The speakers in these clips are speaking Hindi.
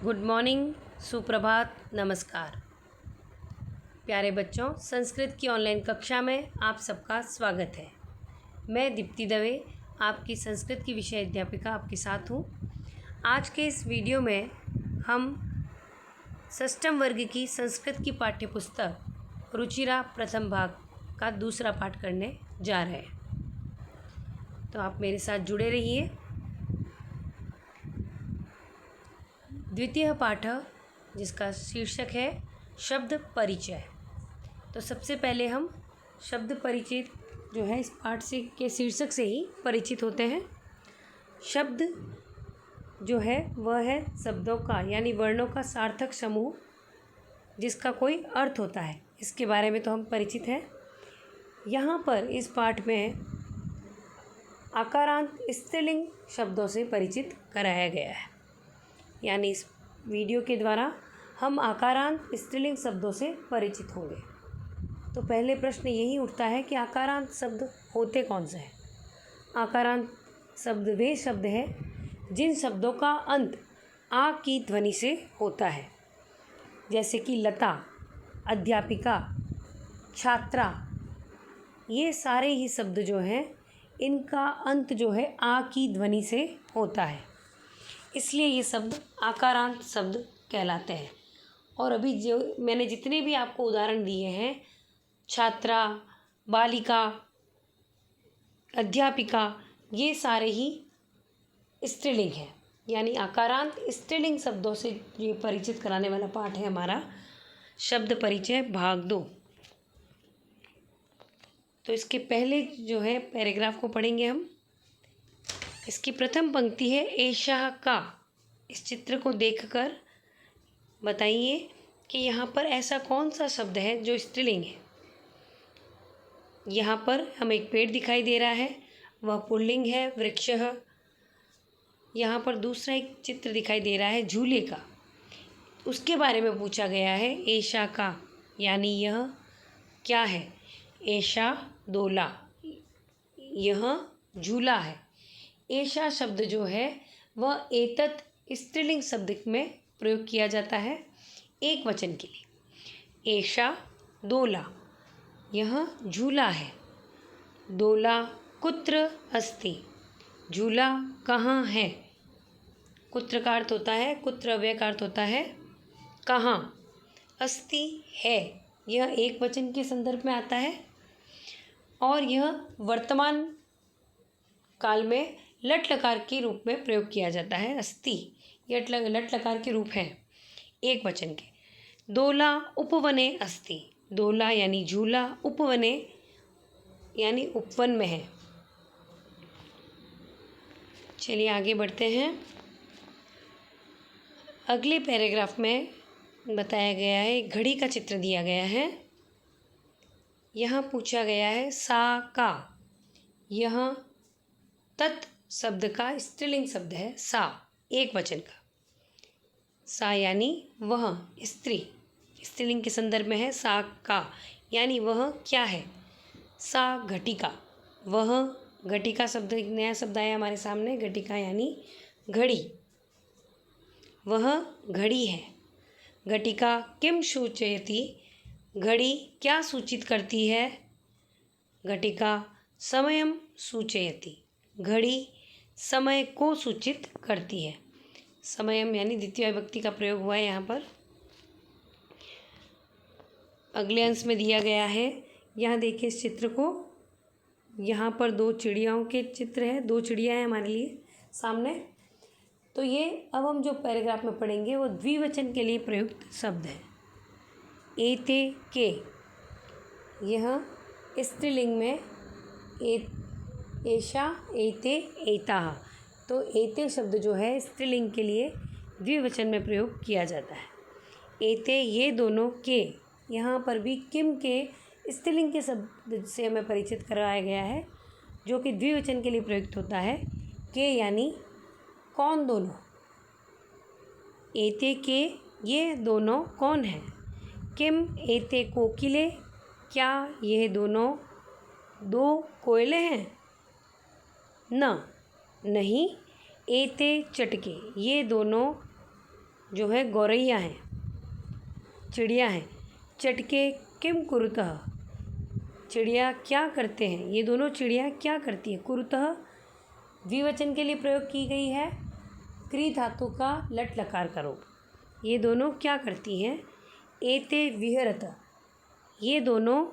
गुड मॉर्निंग, सुप्रभात, नमस्कार। प्यारे बच्चों, संस्कृत की ऑनलाइन कक्षा में आप सबका स्वागत है। मैं दीप्ति दवे, आपकी संस्कृत की विषय अध्यापिका आपके साथ हूँ। आज के इस वीडियो में हम षष्ठम वर्ग की संस्कृत की पाठ्यपुस्तक रुचिरा प्रथम भाग का दूसरा पाठ करने जा रहे हैं, तो आप मेरे साथ जुड़े रहिए। द्वितीय पाठ जिसका शीर्षक है शब्द परिचय। तो सबसे पहले हम शब्द परिचय जो है इस पाठ से के शीर्षक से ही परिचित होते हैं। शब्द जो है वह है शब्दों का यानी वर्णों का सार्थक समूह जिसका कोई अर्थ होता है। इसके बारे में तो हम परिचित हैं। यहाँ पर इस पाठ में आकारांत स्त्रीलिंग शब्दों से परिचित कराया गया है। यानी इस वीडियो के द्वारा हम आकारांत स्त्रीलिंग शब्दों से परिचित होंगे। तो पहले प्रश्न यही उठता है कि आकारांत शब्द होते कौन से हैं। आकारांत शब्द वे शब्द हैं जिन शब्दों का अंत आ की ध्वनि से होता है, जैसे कि लता, अध्यापिका, छात्रा। ये सारे ही शब्द जो हैं इनका अंत जो है आ की ध्वनि से होता है, इसलिए ये शब्द आकारांत शब्द कहलाते हैं। और अभी जो मैंने जितने भी आपको उदाहरण दिए हैं, छात्रा, बालिका, अध्यापिका, ये सारे ही स्त्रीलिंग हैं। यानी आकारांत स्त्रीलिंग शब्दों से ये परिचित कराने वाला पाठ है हमारा शब्द परिचय भाग 2। तो इसके पहले जो है पैराग्राफ को पढ़ेंगे हम। इसकी प्रथम पंक्ति है एषः का। इस चित्र को देखकर बताइए कि यहाँ पर ऐसा कौन सा शब्द है जो स्त्रीलिंग है। यहाँ पर हमें एक पेड़ दिखाई दे रहा है, वह पुल्लिंग है, वृक्षः। यहाँ पर दूसरा एक चित्र दिखाई दे रहा है झूले का, उसके बारे में पूछा गया है एषा का, यानी यह क्या है। एषा दोला, यह झूला है। एषा शब्द जो है वह एतत् स्त्रीलिंग शब्द में प्रयोग किया जाता है एक वचन के लिए। एषा दोला, यह झूला है। दोला कुत्र अस्ति, झूला कहाँ है। कुत्र का अर्थ होता है, कुत्र अव्यय का अर्थ होता है कहाँ। अस्ति है, यह एक वचन के संदर्भ में आता है और यह वर्तमान काल में लट लकार के रूप में प्रयोग किया जाता है। अस्ति यह लट लकार के रूप हैं एक वचन के। दोला उपवने अस्ति, दोला यानी झूला, उपवने यानी उपवन में है। चलिए आगे बढ़ते हैं। अगले पैराग्राफ में बताया गया है, घड़ी का चित्र दिया गया है। यहाँ पूछा गया है सा का, यह तत् शब्द का स्त्रीलिंग शब्द है सा, एक वचन का। सा यानी वह, स्त्री, स्त्रीलिंग के संदर्भ में है सा का, यानी वह क्या है। सा घटिका, वह घटिका शब्द एक नया शब्द आया हमारे सामने, घटिका यानी घड़ी, वह घड़ी है। घटिका किम सूचयति, घड़ी क्या सूचित करती है। घटिका समयम सूचयति, घड़ी समय को सूचित करती है। समयम यानी द्वितीय विभक्ति का प्रयोग हुआ है यहाँ पर। अगले अंश में दिया गया है, यहाँ देखिए इस चित्र को, यहाँ पर दो चिड़ियाओं के चित्र है, दो चिड़िया हैं हमारे लिए सामने। तो ये अब हम जो पैराग्राफ में पढ़ेंगे वो द्विवचन के लिए प्रयुक्त शब्द है। एते के, यह स्त्रीलिंग में एषा, एते, एताः। तो एते शब्द जो है स्त्रीलिंग के लिए द्विवचन में प्रयोग किया जाता है। एते ये दोनों के, यहाँ पर भी किम के स्त्रीलिंग के शब्द से हमें परिचित कराया गया है जो कि द्विवचन के लिए प्रयुक्त होता है। के यानी कौन दोनों। एते के ये दोनों कौन हैं। किम एते कोकिले, क्या यह दोनों दो कोयले हैं। न नहीं। एते चटके, ये दोनों जो है गौरैया हैं, चिड़िया हैं। चटके किम कुरुतः, चिड़िया क्या करते हैं, ये दोनों चिड़िया क्या करती है। कुरुतः द्विवचन के लिए प्रयोग की गई है, क्री धातु का लट लकार का रूप। ये दोनों क्या करती हैं। एते विहरत, ये दोनों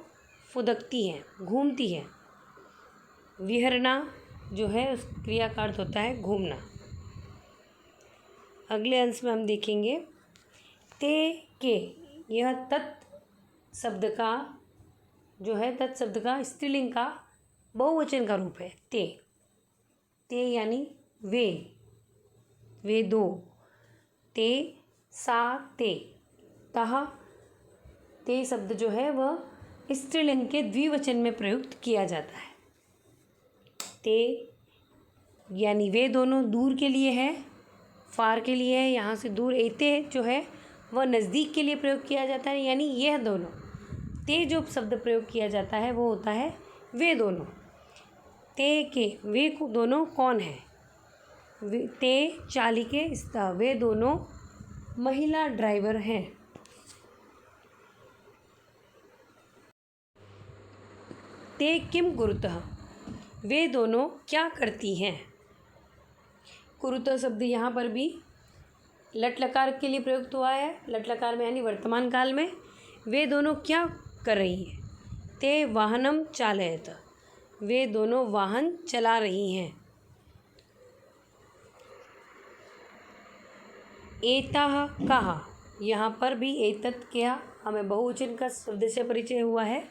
फुदकती हैं, घूमती हैं। विहरना जो है उस क्रिया का अर्थ होता है घूमना। अगले अंश में हम देखेंगे ते के, यह तत् शब्द का जो है, तत् शब्द का स्त्रीलिंग का बहुवचन का रूप है। ते, ते यानी वे दो। ते सा ते, तह, ते शब्द जो है वह स्त्रीलिंग के द्विवचन में प्रयुक्त किया जाता है। ते यानी वे दोनों दूर के लिए है, फार के लिए है, यहाँ से दूर। एते जो है वह नज़दीक के लिए प्रयोग किया जाता है, यानी यह दोनों। ते जो शब्द प्रयोग किया जाता है वो होता है वे दोनों। ते के वे दोनों कौन है। ते चालिके स्तः, वे दोनों महिला ड्राइवर हैं। ते किम कुरुतः, वे दोनों क्या करती हैं। कुरुतः शब्द यहाँ पर भी लट लकार के लिए प्रयुक्त हुआ है। लट लकार में यानी वर्तमान काल में। वे दोनों क्या कर रही हैं। ते वाहनम चालयत, वे दोनों वाहन चला रही हैं। एताः कहा, यहाँ पर भी एतत् क्या हमें बहुवचन का शब्द से परिचय हुआ है।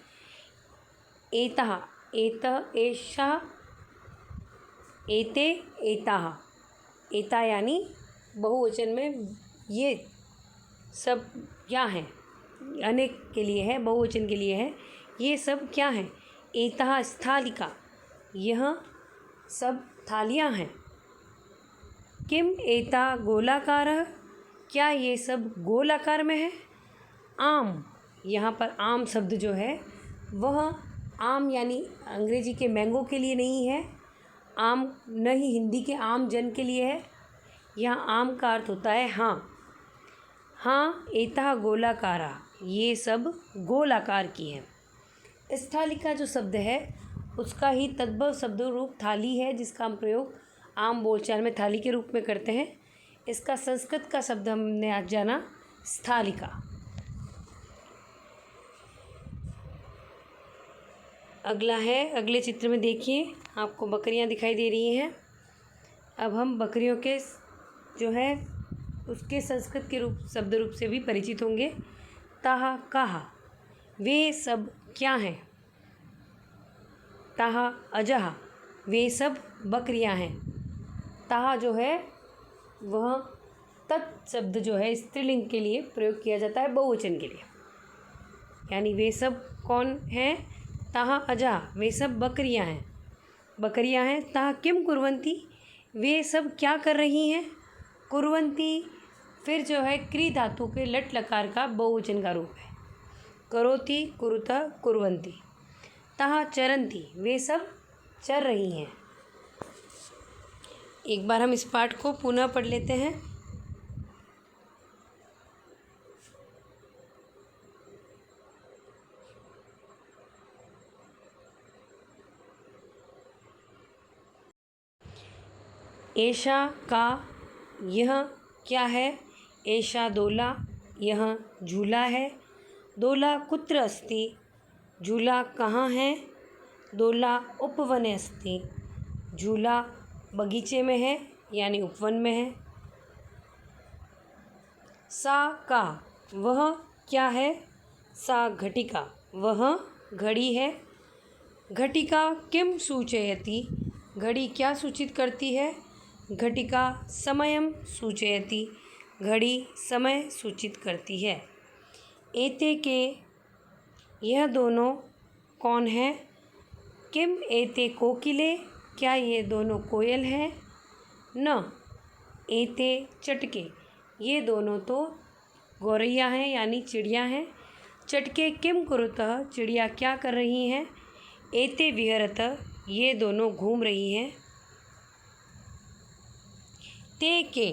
एताः, एतः, एषा, एते, एताः। एता यानी बहुवचन में ये सब क्या हैं, अनेक के लिए है, बहुवचन के लिए है। ये सब क्या हैं। एताः स्थालिका, यह सब थालियाँ हैं। किम एता गोलाकारः, क्या ये सब गोल आकार में है। आम, यहाँ पर आम शब्द जो है वह आम यानी अंग्रेजी के मैंगो के लिए नहीं है, आम न ही हिंदी के आम जन के लिए है। यहाँ आम का अर्थ होता है हाँ। हाँ एता गोलाकारा, ये सब गोल आकार की है। स्थालिका जो शब्द है उसका ही तद्भव शब्द रूप थाली है, जिसका हम प्रयोग आम बोलचाल में थाली के रूप में करते हैं। इसका संस्कृत का शब्द हमने आज जाना स्थालिका। अगला है, अगले चित्र में देखिए आपको बकरियां दिखाई दे रही हैं। अब हम बकरियों के जो है उसके संस्कृत के रूप शब्द रूप से भी परिचित होंगे। ताहा कहा, वे सब क्या हैं। ताहा अजहा, वे सब बकरियां हैं। ताहा जो है वह तत् शब्द जो है स्त्रीलिंग के लिए प्रयोग किया जाता है, बहुवचन के लिए। यानी वे सब कौन हैं। ताहा अजहा, वे सब बकरियां हैं, बकरियां हैं। ताहा किम कुर्वन्ति, वे सब क्या कर रही हैं। कुर्वन्ति फिर जो है क्री धातु के लट लकार का बहुवचन का रूप है। करोति, कुरुतः, कुर्वन्ति। ताहा चरन्ति, वे सब चर रही हैं। एक बार हम इस पाठ को पुनः पढ़ लेते हैं। एषा का, यह क्या है। एषा दोला, यह झूला है। दोला कुत्र अस्ति, झूला कहाँ है। दोला उपवने अस्ति, झूला बगीचे में है यानी उपवन में है। सा का, वह क्या है। सा घटिका, वह घड़ी है। घटिका किम सूचयति, घड़ी क्या सूचित करती है। घटिका समयम सूचयति, घड़ी समय सूचित करती है। एते के, यह दोनों कौन है। किम एते कोकिले, क्या ये दोनों कोयल हैं। न एते चटके, ये दोनों तो गौरैया हैं यानी चिड़िया हैं। चटके किम कुरुतः, चिड़िया क्या कर रही हैं। एते विहरत, ये दोनों घूम रही हैं। ते के,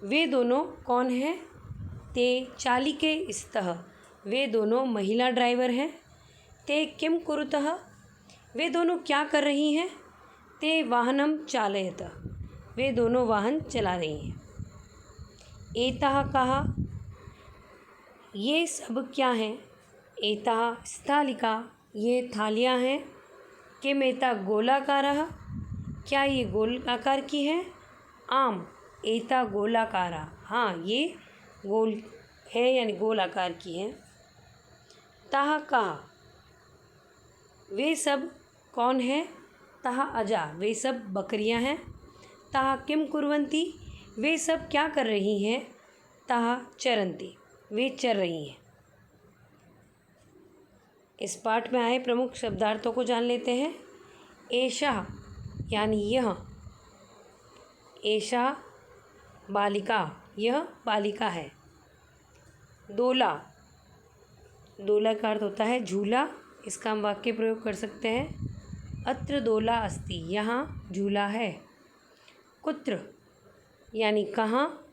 वे दोनों कौन हैं? ते चालिके स्तः, वे दोनों महिला ड्राइवर हैं। ते किम कुरुतः, वे दोनों क्या कर रही हैं? ते वाहनम चालयत, वे दोनों वाहन चला रही हैं। एतः कहा, ये सब क्या हैं? एतः स्थालिका, ये थालियाँ हैं। किम एता गोलाकारः, क्या ये गोल आकार की है? आम एता गोलाकारा, हाँ ये गोल है यानी गोल आकार की है। ताह कहा, वे सब कौन हैं? ताह अजा, वे सब बकरियां हैं। ताह किम कुर्वन्ति, वे सब क्या कर रही हैं? ताह चरन्ति, वे चर रही हैं। इस पाठ में आए प्रमुख शब्दार्थों को जान लेते हैं। एषः यानी यह, एषा बालिका, यह बालिका है। दोला, दोला का अर्थ होता है झूला, इसका हम वाक्य प्रयोग कर सकते हैं। अत्र दोला अस्ति, यहाँ झूला है। कुत्र यानी कहाँ,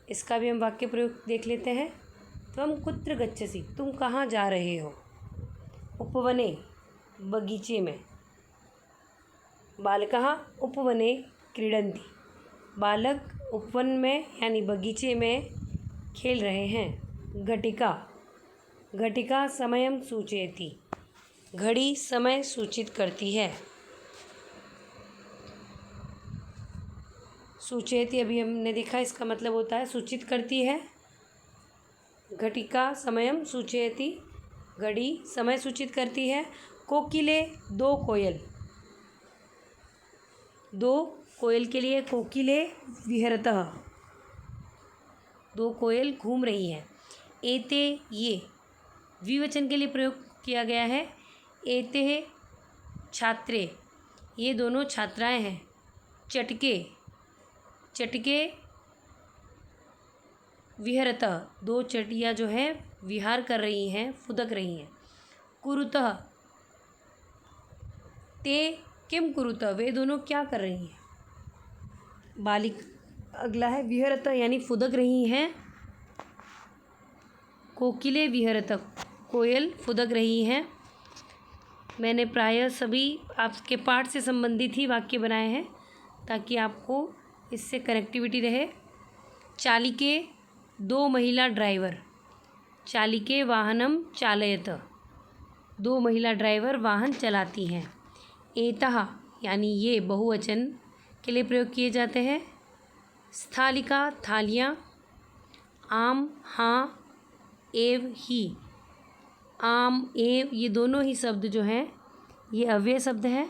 इसका भी हम वाक्य प्रयोग देख लेते हैं। त्वं कुत्र गच्छसि, तुम कहाँ जा रहे हो? उपवने, बगीचे में। बालकः उपवने क्रीडन्ति, बालक उपवन में यानी बगीचे में खेल रहे हैं। घटिका, घटिका समयं सूचयति, घड़ी समय सूचित करती है। सूचयति अभी हमने देखा, इसका मतलब होता है सूचित करती है। घटिका समयं सूचयति, घड़ी समय सूचित करती है। कोकिले, दो कोयल, दो कोयल के लिए कोकिले विहरतः, दो कोयल घूम रही हैं। एते, ये द्विवचन के लिए प्रयोग किया गया है। एते छात्रे, ये दोनों छात्राएं हैं। चटके, चटके विहरतः, दो चटिया जो है विहार कर रही हैं, फुदक रही हैं। कुरुतः, ते किम कुरुतः, वे दोनों क्या कर रही हैं? बालिक अगला है विहरतः यानी फुदक रही हैं। कोकिले विहरतः, कोयल फुदक रही हैं। मैंने प्रायः सभी आपके पाठ से संबंधित ही वाक्य बनाए हैं ताकि आपको इससे कनेक्टिविटी रहे। चालिके, दो महिला ड्राइवर। चालिके वाहनम चालयत, दो महिला ड्राइवर वाहन चलाती हैं। एतः यानी ये बहुवचन के लिए प्रयोग किए जाते हैं। स्थालिका, थालियाँ। आम, हाँ। एव, ही। आम, एव, ये दोनों ही शब्द जो हैं ये अव्यय शब्द हैं।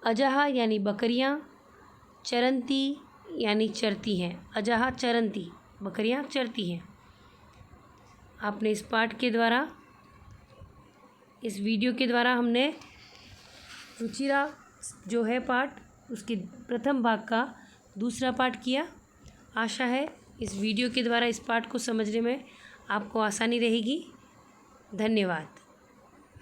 अजह यानी बकरियाँ। चरंती यानी चरती हैं। अजह चरंती, बकरियाँ चरती हैं। आपने इस पाठ के द्वारा, इस वीडियो के द्वारा हमने रुचिरा जो है पाठ, उसके प्रथम भाग का दूसरा पाठ किया। आशा है इस वीडियो के द्वारा इस पाठ को समझने में आपको आसानी रहेगी। धन्यवाद।